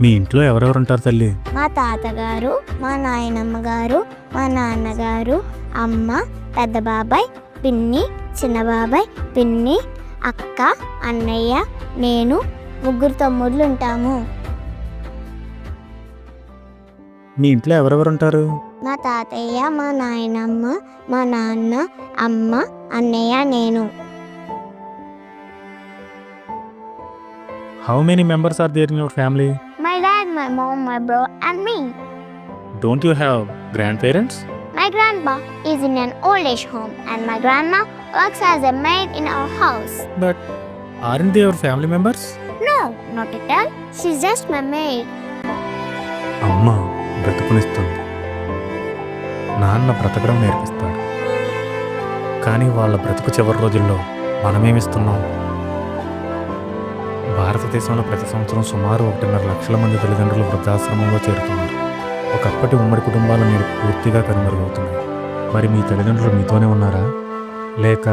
మీ ఇంట్లో ఎవరెవరు ఉంటారు తల్లి? మా తాతగారు, మా నాయనమ్మ గారు, మా నాన్నగారు, అమ్మ, పెద్ద బాబాయ్, పిన్ని, చిన్న బాబాయ్, పిన్ని, అక్క, అన్నయ్య, నేను, ముగ్గురు తమ్ముళ్ళు ఉంటాము. మీ ఇంట్లో ఎవరెవరు ఉంటారు? మా తాతయ్య, మా నాయనమ్మ, మా నాన్న, అమ్మ, అన్నయ్య, నేను. How many members are there in your family? My dad, my mom, my bro and me. Don't you have grandparents? My grandpa is in an old age home and my grandma works as a maid in our house. But aren't they your family members? No, not at all. She's just my maid. అమ్మ బ్రతుకునిస్తుంది, నాన్న బ్రతకడం నేర్పిస్తాడు. కానీ వాళ్ళ బ్రతుకు చివరి రోజుల్లో మనమేమిస్తున్నాం? భారతదేశంలో ప్రతి సంవత్సరం సుమారు 1.5 లక్షల మంది తల్లిదండ్రులు వృద్ధాశ్రమంలో చేరుతున్నారు. ఒకప్పటి ఉమ్మడి కుటుంబాలు నేడు పూర్తిగా కనుమరుగవుతున్నాయి. మరి మీ తల్లిదండ్రులు మీతోనే ఉన్నారా, లేక